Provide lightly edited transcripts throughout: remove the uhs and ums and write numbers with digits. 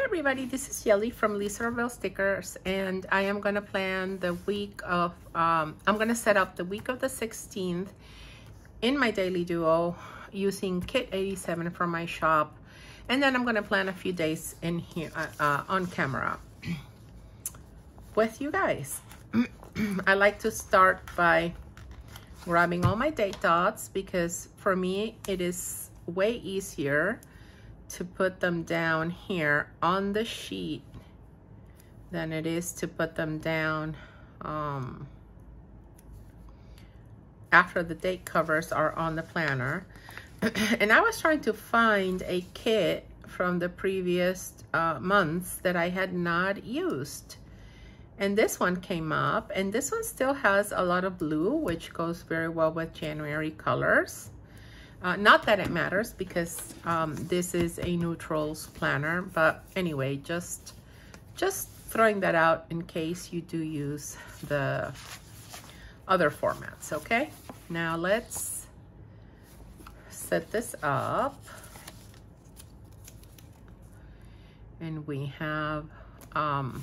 everybody, this is Yelly from Listerville Stickers, and I am going to plan the week of, I'm going to set up the week of the 16th in my daily duo using kit 87 from my shop, and then I'm going to plan a few days in here on camera with you guys. I like to start by grabbing all my date dots because for me it is way easier to put them down here on the sheet than it is to put them down after the date covers are on the planner. And I was trying to find a kit from the previous months that I had not used, and this one came up, and this one still has a lot of blue, which goes very well with January colors. Not that it matters because this is a neutrals planner, but anyway, just throwing that out in case you do use the other formats. Okay, now let's set this up, and we have a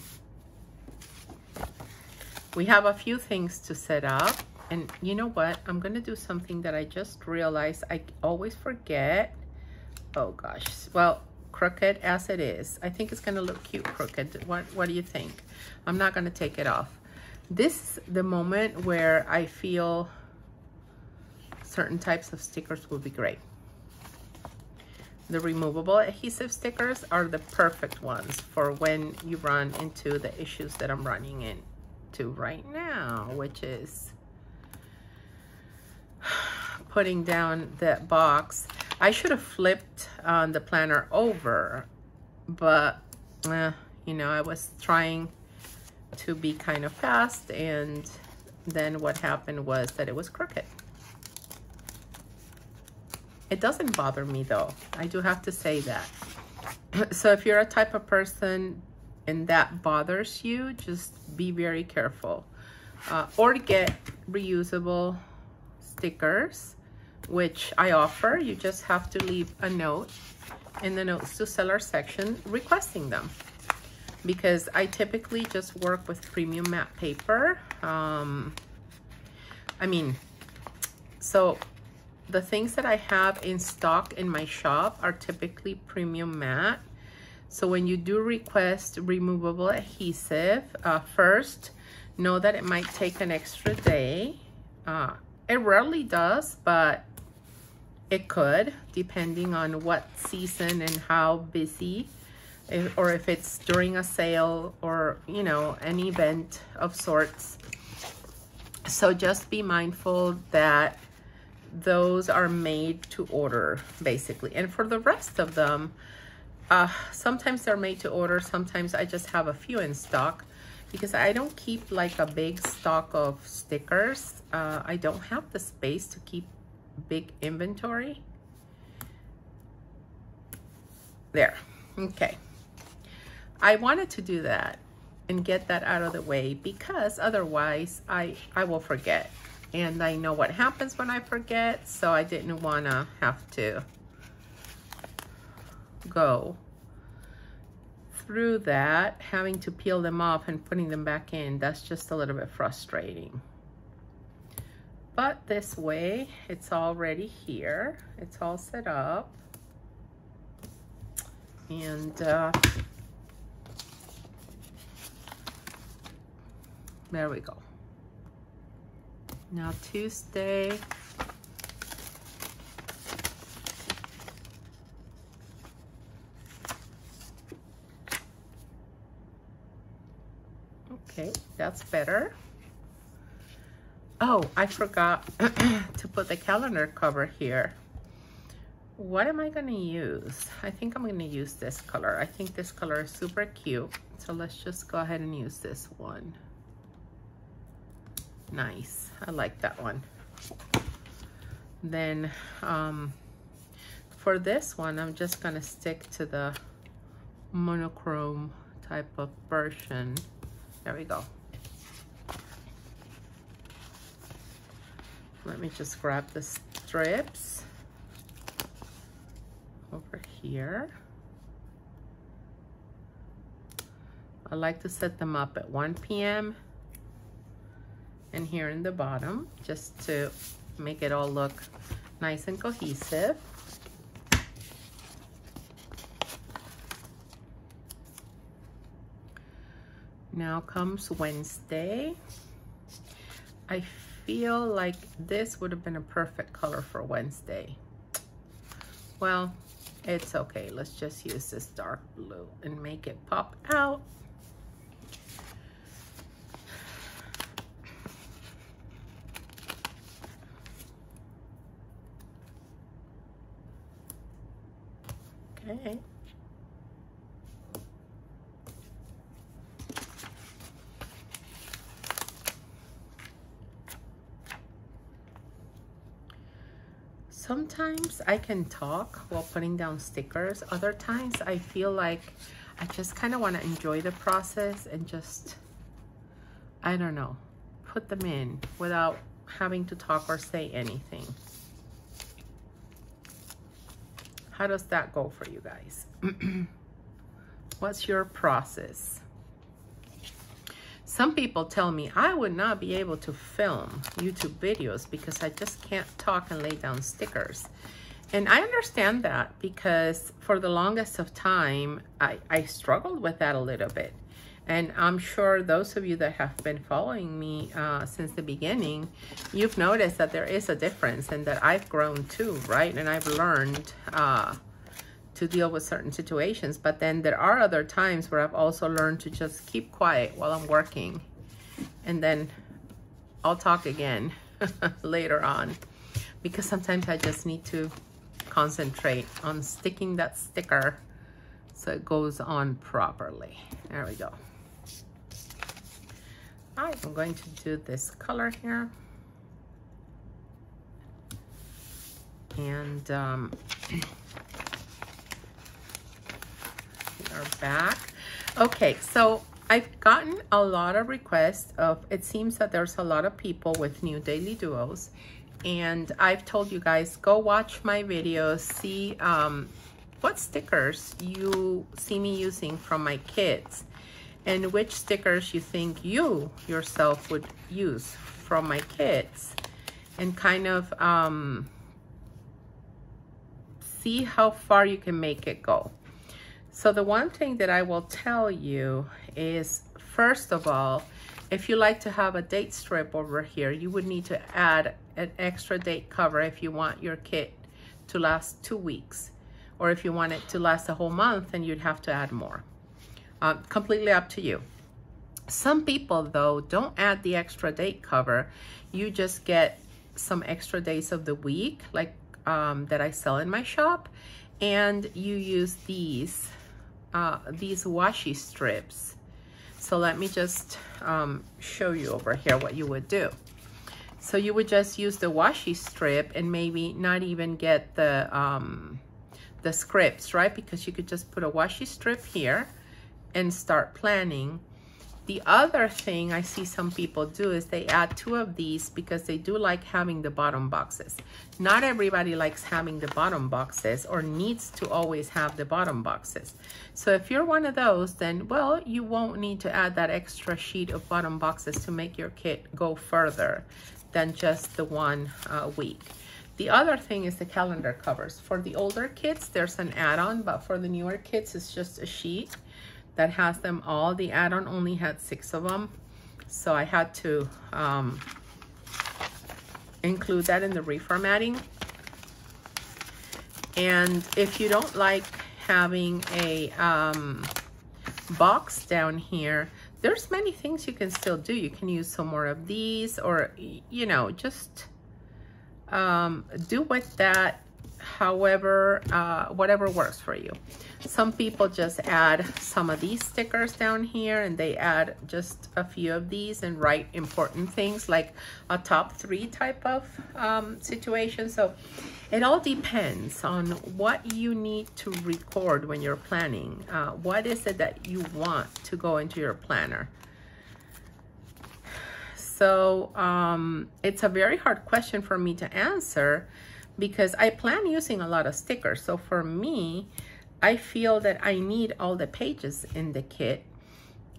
few things to set up. And you know what? I'm going to do something that I just realized I always forget. Oh gosh. Well, crooked as it is, I think it's going to look cute crooked. What do you think? I'm not going to take it off. This is the moment where I feel certain types of stickers will be great. The removable adhesive stickers are the perfect ones for when you run into the issues that I'm running into right now, which is putting down that box. I should have flipped the planner over, but you know, I was trying to be kind of fast, and then what happened was that it was crooked. It doesn't bother me though, I do have to say that. So if you're a type of person and that bothers you, just be very careful, or get reusable stickers, which I offer. You just have to leave a note in the notes to seller section requesting them, because I typically just work with premium matte paper. So the things that I have in stock in my shop are typically premium matte. So when you do request removable adhesive, first know that it might take an extra day. It rarely does, but it could, depending on what season and how busy, or if it's during a sale or, you know, an event of sorts. So just be mindful that those are made to order, basically. And for the rest of them, sometimes they're made to order, sometimes I just have a few in stock, because I don't keep like a big stock of stickers. I don't have the space to keep big inventory. There, okay. I wanted to do that and get that out of the way, because otherwise I will forget. And I know what happens when I forget, so I didn't want to have to go through that, having to peel them off and putting them back in. That's just a little bit frustrating. But this way, it's already here. It's all set up. And there we go. Now Tuesday. Okay, that's better. Oh, I forgot to put the calendar cover here. What am I going to use? I think I'm going to use this color. I think this color is super cute. So let's just go ahead and use this one. Nice. I like that one. Then for this one, I'm just going to stick to the monochrome type of version. There we go. Let me just grab the strips over here. I like to set them up at 1 p.m. and here in the bottom, just to make it all look nice and cohesive. Now comes Wednesday. I feel like this would have been a perfect color for Wednesday. Well, it's okay. Let's just use this dark blue and make it pop out. Okay. Sometimes I can talk while putting down stickers. Other times I feel like I just kind of want to enjoy the process and just, I don't know, put them in without having to talk or say anything. How does that go for you guys? What's your process? Some people tell me I would not be able to film YouTube videos because I just can't talk and lay down stickers. And I understand that because for the longest of time, I struggled with that a little bit. And I'm sure those of you that have been following me since the beginning, you've noticed that there is a difference and that I've grown too, right? And I've learned to deal with certain situations. But then there are other times where I've also learned to just keep quiet while I'm working. And then I'll talk again later on. Because sometimes I just need to concentrate on sticking that sticker so it goes on properly. There we go. All right, I'm going to do this color here. And we are back. Okay, so I've gotten a lot of requests of, it seems that there's a lot of people with new daily duos. And I've told you guys, go watch my videos, see what stickers you see me using from my kits and which stickers you think you yourself would use from my kits, and kind of see how far you can make it go. So the one thing that I will tell you is, first of all, if you like to have a date strip over here, you would need to add an extra date cover if you want your kit to last 2 weeks. Or if you want it to last a whole month, then you'd have to add more. Completely up to you. Some people, though, don't add the extra date cover. You just get some extra days of the week, like that I sell in my shop. And you use these washi strips. So let me just show you over here what you would do. So you would just use the washi strip and maybe not even get the scripts, right? Because you could just put a washi strip here and start planning. The other thing I see some people do is they add 2 of these because they do like having the bottom boxes. Not everybody likes having the bottom boxes or needs to always have the bottom boxes. So if you're one of those, then, well, you won't need to add that extra sheet of bottom boxes to make your kit go further than just the 1 week. The other thing is the calendar covers. For the older kits, there's an add-on, but for the newer kits, it's just a sheet that has them all. The add-on only had 6 of them, so I had to include that in the reformatting. And if you don't like having a box down here, there's many things you can still do. You can use some more of these, or, you know, just do with that however, whatever works for you. Some people just add some of these stickers down here, and they add just a few of these and write important things, like a top 3 type of situation. So it all depends on what you need to record when you're planning. What is it that you want to go into your planner? So it's a very hard question for me to answer because I plan using a lot of stickers. So for me, I feel that I need all the pages in the kit.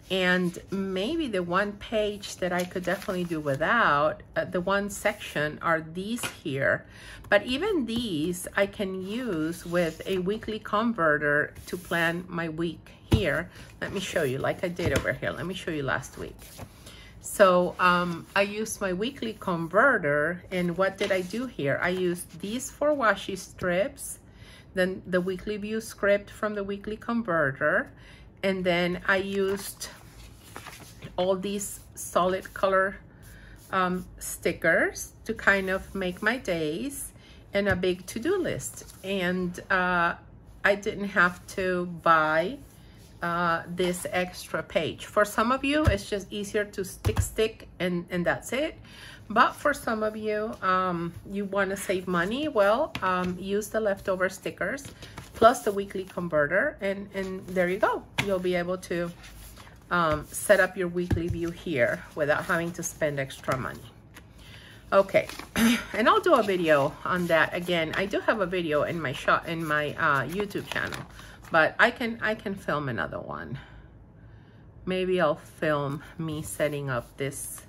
And maybe the one page that I could definitely do without, the one section, are these here. But even these I can use with a weekly converter to plan my week here. Let me show you, like I did over here. Let me show you last week. So I used my weekly converter, and what did I do here? I used these 4 washi strips, then the weekly view script from the weekly converter, and then I used all these solid color stickers to kind of make my days and a big to-do list. And I didn't have to buy this extra page. For some of you, it's just easier to stick and that's it. But for some of you, you want to save money, well, use the leftover stickers plus the weekly converter, and there you go. You'll be able to set up your weekly view here without having to spend extra money. Okay, and I'll do a video on that again. I do have a video in my YouTube channel, but I can film another one. Maybe I'll film me setting up this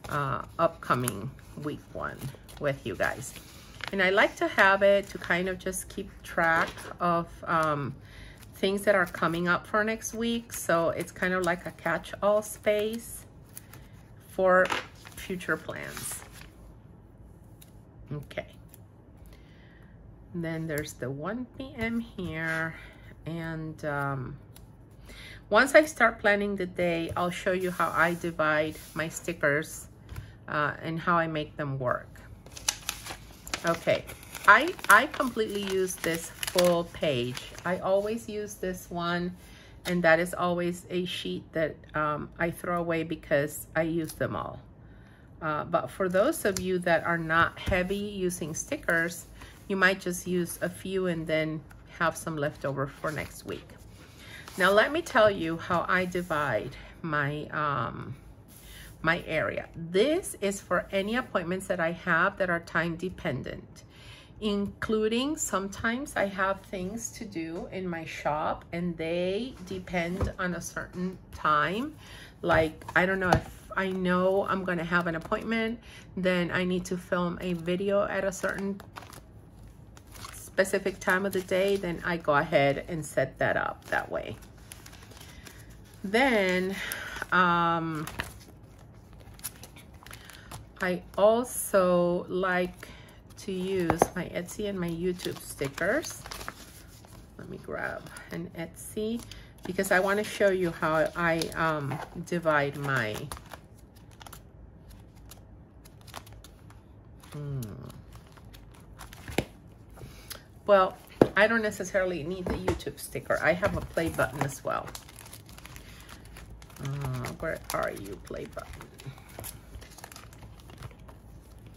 upcoming week one with you guys. And I like to have it to kind of just keep track of things that are coming up for next week. So it's kind of like a catch-all space for future plans. Okay. And then there's the 1 p.m. here. And once I start planning the day, I'll show you how I divide my stickers and how I make them work. Okay, I completely use this full page. I always use this one, and that is always a sheet that I throw away because I use them all. But for those of you that are not heavy using stickers, you might just use a few and then have some left over for next week. Now let me tell you how I divide my my area. This is for any appointments that I have that are time dependent, including sometimes I have things to do in my shop and they depend on a certain time. Like, I don't know, if I know I'm gonna have an appointment, then I need to film a video at a certain specific time of the day, then I go ahead and set that up that way. Then I also like to use my Etsy and my YouTube stickers. Let me grab an Etsy because I want to show you how I divide my well, I don't necessarily need the YouTube sticker. I have a play button as well. Where are you, play button?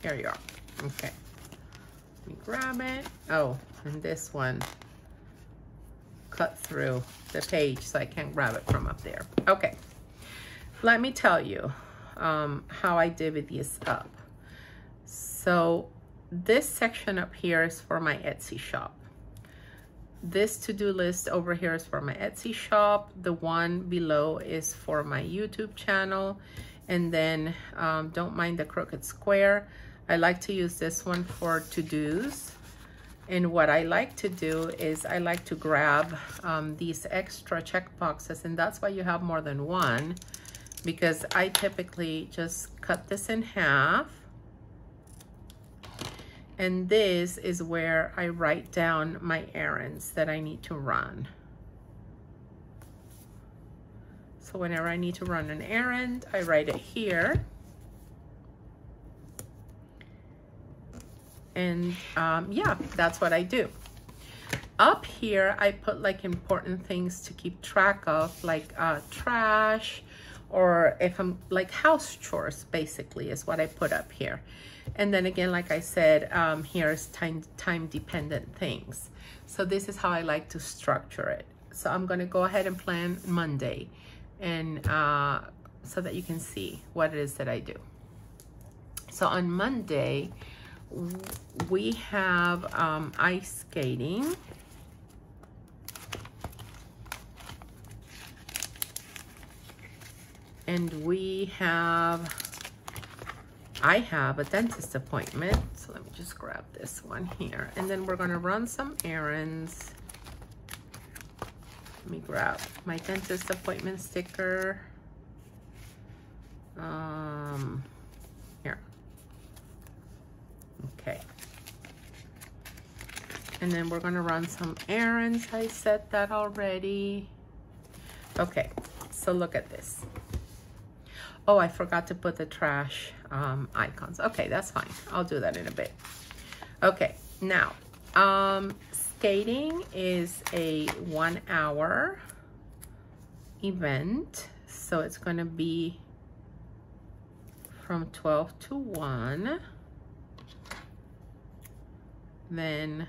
Here you are. Okay. Let me grab it. Oh, and this one cut through the page, so I can't grab it from up there. Okay. Let me tell you how I divvy this up. So this section up here is for my Etsy shop. This to-do list over here is for my Etsy shop. The one below is for my YouTube channel. And then don't mind the crooked square. I like to use this one for to-dos. And what I like to do is I like to grab these extra check boxes, and that's why you have more than one, because I typically just cut this in half. And this is where I write down my errands that I need to run. So whenever I need to run an errand, I write it here. And yeah, that's what I do. Up here, I put like important things to keep track of, like trash, or if I'm like house chores, basically is what I put up here. And then again, like I said, here's time dependent things. So this is how I like to structure it. So I'm gonna go ahead and plan Monday, and so that you can see what it is that I do. So on Monday, we have ice skating. And I have a dentist appointment. So let me just grab this one here. And then we're gonna run some errands. Let me grab my dentist appointment sticker. Here. Okay. And then we're gonna run some errands. I said that already. Okay, so look at this. Oh, I forgot to put the trash icons. Okay, that's fine. I'll do that in a bit. Okay, now, skating is a 1 hour event. So it's gonna be from 12 to 1. Then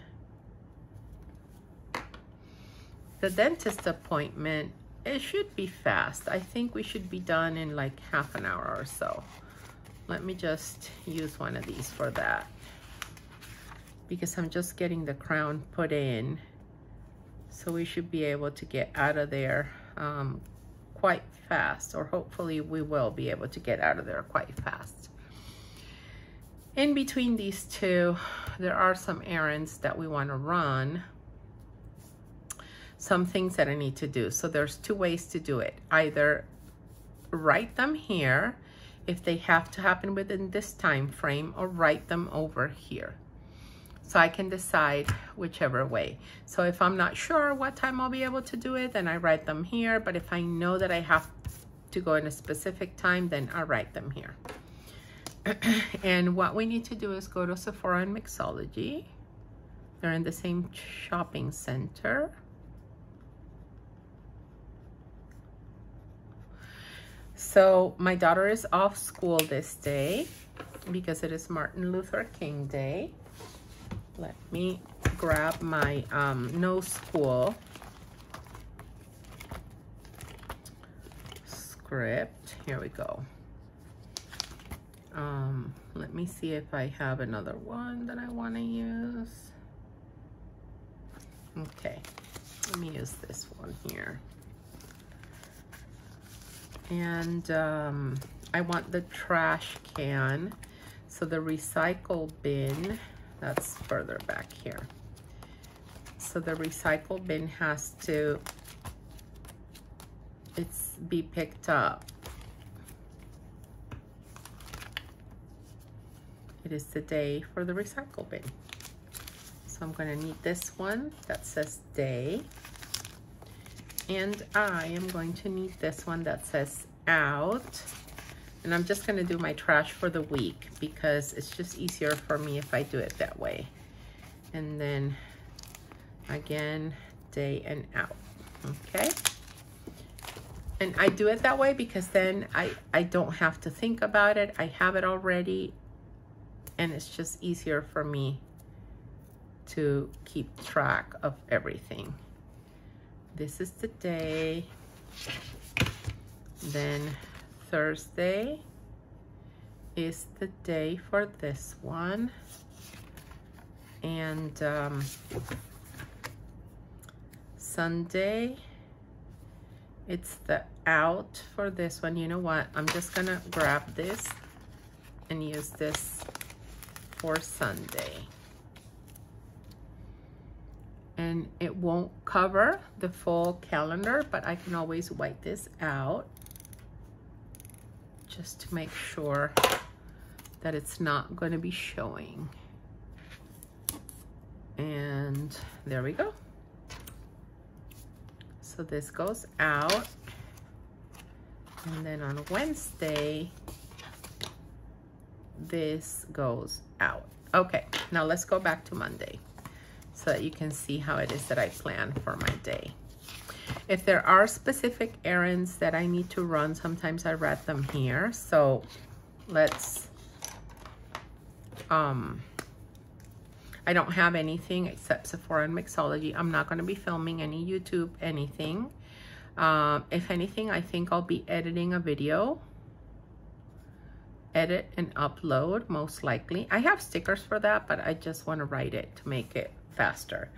the dentist appointment, it should be fast. I think we should be done in like half an hour or so. Let me just use one of these for that, because I'm just getting the crown put in. So we should be able to get out of there quite fast, or hopefully we will be able to get out of there quite fast. In between these two, there are some errands that we want to run. Some things that I need to do. So there's two ways to do it. Either write them here if they have to happen within this time frame, or write them over here. So I can decide whichever way. So if I'm not sure what time I'll be able to do it, then I write them here. But if I know that I have to go in a specific time, then I write them here. And what we need to do is go to Sephora and Mixology. They're in the same shopping center. So my daughter is off school this day because it is Martin Luther King Day. Let me grab my no school script. Here we go. Let me see if I have another one that I want to use. Okay, let me use this one here. And I want the trash can. So the recycle bin, that's further back here. So the recycle bin has to, be picked up. It is the day for the recycle bin. So I'm gonna need this one that says day. And I am going to need this one that says out. And I'm just gonna do my trash for the week because it's just easier for me if I do it that way. And then again, day and out, okay? And I do it that way because then I don't have to think about it. I have it already, and it's just easier for me to keep track of everything. This is the day. Then Thursday is the day for this one. And Sunday, it's the out for this one. You know what? I'm just gonna grab this and use this for Sunday. And it won't cover the full calendar, but I can always wipe this out just to make sure that it's not going to be showing. And there we go. So this goes out. And then on Wednesday, this goes out. Okay, now let's go back to Monday so that you can see how it is that I plan for my day. If there are specific errands that I need to run, sometimes I write them here. So let's, I don't have anything except Sephora and Mixology. I'm not gonna be filming any YouTube, anything. If anything, I think I'll be editing a video. Edit and upload, most likely. I have stickers for that, but I just wanna write it to make it faster.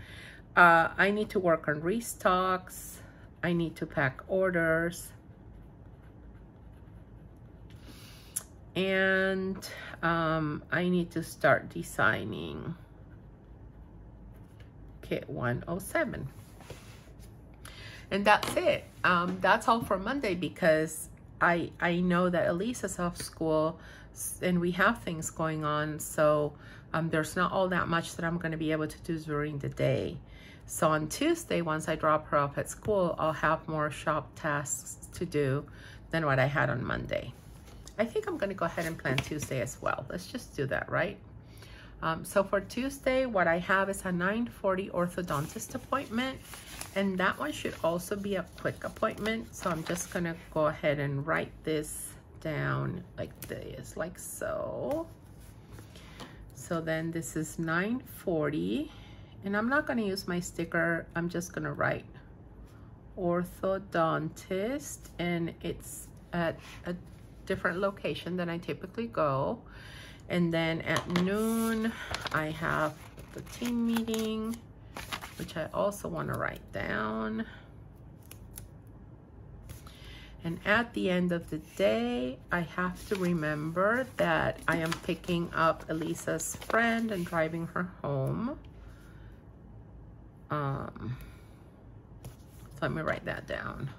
I need to work on restocks. I need to pack orders. And I need to start designing kit 107. And that's it. That's all for Monday, because I know that Elisa's off school and we have things going on. So there's not all that much that I'm going to be able to do during the day. So on Tuesday, once I drop her off at school, I'll have more shop tasks to do than what I had on Monday. I think I'm going to go ahead and plan Tuesday as well. Let's just do that, right? So for Tuesday, what I have is a 9:40 orthodontist appointment, and that one should also be a quick appointment. So I'm just going to go ahead and write this down like this, like so. So then this is 9:40, and I'm not going to use my sticker. I'm just going to write orthodontist, and it's at a different location than I typically go. And then at noon, I have the team meeting, which I also want to write down. And at the end of the day, I have to remember that I am picking up Elisa's friend and driving her home. So let me write that down.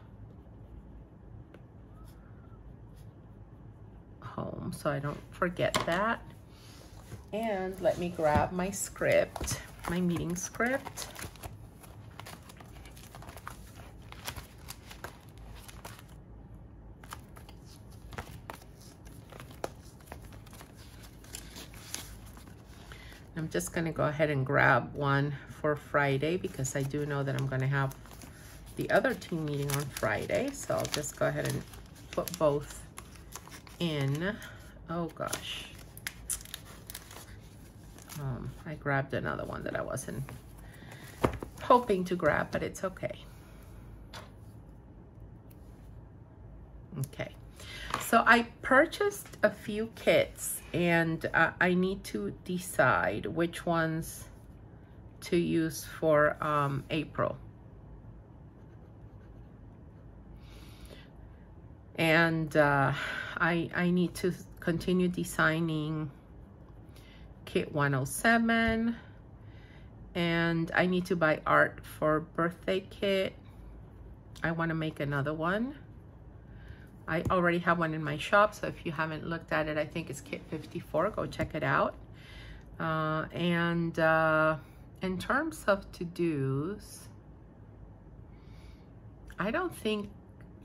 Home, so I don't forget that. And let me grab my script, my meeting script. I'm just going to go ahead and grab one for Friday, because I do know that I'm going to have the other team meeting on Friday. So I'll just go ahead and put both in. Oh gosh, I grabbed another one that I wasn't hoping to grab, but it's okay. Okay, so I purchased a few kits, and I need to decide which ones to use for April. And I need to continue designing kit 107, and I need to buy art for birthday kit. I want to make another one. I already have one in my shop, so if you haven't looked at it, I think it's kit 54. Go check it out. And in terms of to-dos, I don't think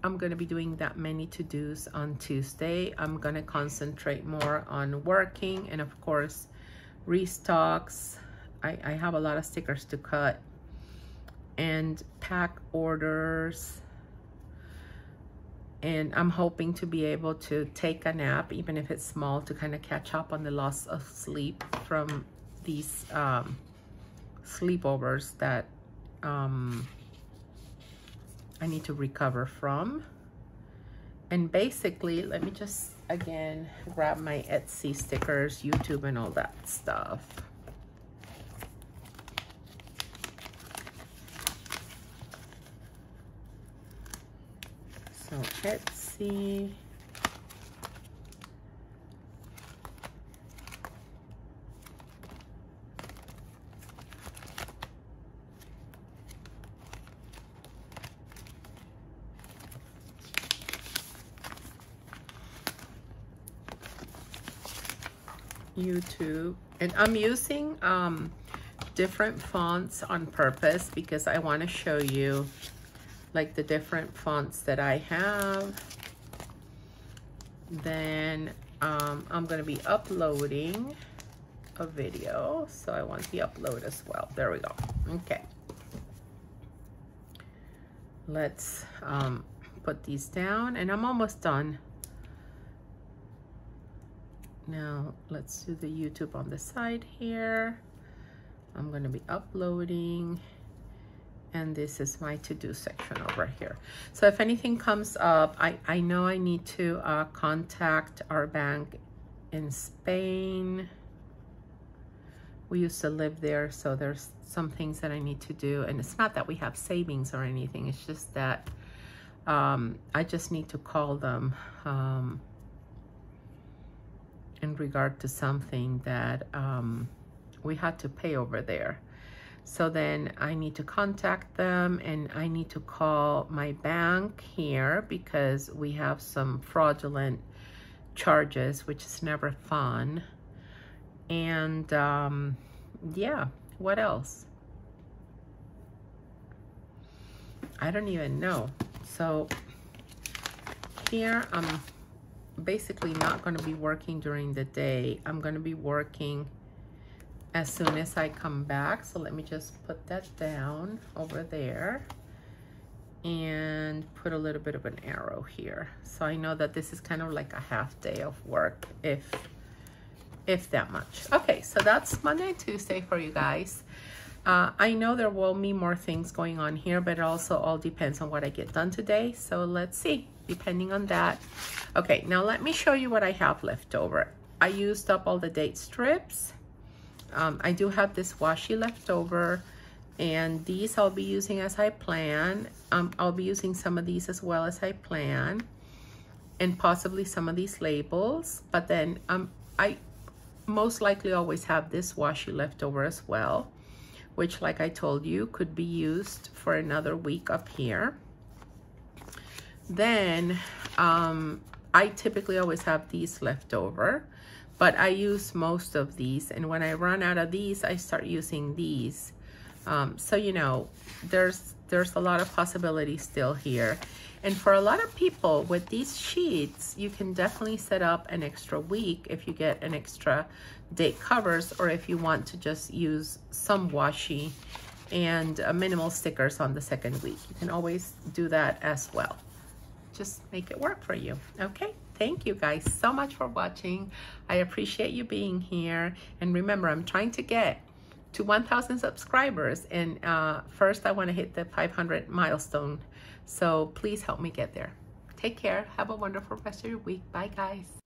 I'm going to be doing that many to-dos on Tuesday. I'm going to concentrate more on working, and of course restocks. I have a lot of stickers to cut, and pack orders, and I'm hoping to be able to take a nap, even if it's small, to kind of catch up on the loss of sleep from these sleepovers that I need to recover from. And basically, let me just again grab my Etsy stickers, YouTube, and all that stuff. So Etsy, YouTube, and I'm using different fonts on purpose because I want to show you like the different fonts that I have. Then I'm going to be uploading a video, so I want the upload as well. There we go. Okay, let's put these down, and I'm almost done. Now let's do the YouTube on the side here. I'm going to be uploading, and this is my to-do section over here. So if anything comes up, I know I need to contact our bank in Spain. We used to live there, so there's some things that I need to do, and it's not that we have savings or anything, it's just that I just need to call them in regard to something that we had to pay over there. So then I need to contact them, and I need to call my bank here because we have some fraudulent charges, which is never fun. And yeah, what else? I don't even know. So here I'm basically not going to be working during the day. I'm going to be working as soon as I come back. So let me just put that down over there and put a little bit of an arrow here. So I know that this is kind of like a half day of work, if that much. Okay, so that's Monday and Tuesday for you guys. I know there will be more things going on here, but it also all depends on what I get done today. So let's see, depending on that. Okay, now let me show you what I have left over. I used up all the date strips. I do have this washi left over, and these I'll be using as I plan. I'll be using some of these as well as I plan, and possibly some of these labels. But then I most likely always have this washi left over as well, which, like I told you, could be used for another week up here. Then I typically always have these left over, but I use most of these, and when I run out of these, I start using these. So you know, there's a lot of possibilities still here. And for a lot of people with these sheets, you can definitely set up an extra week if you get an extra date covers, or if you want to just use some washi and minimal stickers on the second week. You can always do that as well. Just make it work for you. Okay, thank you guys so much for watching. I appreciate you being here. And remember, I'm trying to get to 1,000 subscribers, and first I want to hit the 500 milestone. So please help me get there. Take care. Have a wonderful rest of your week. Bye, guys.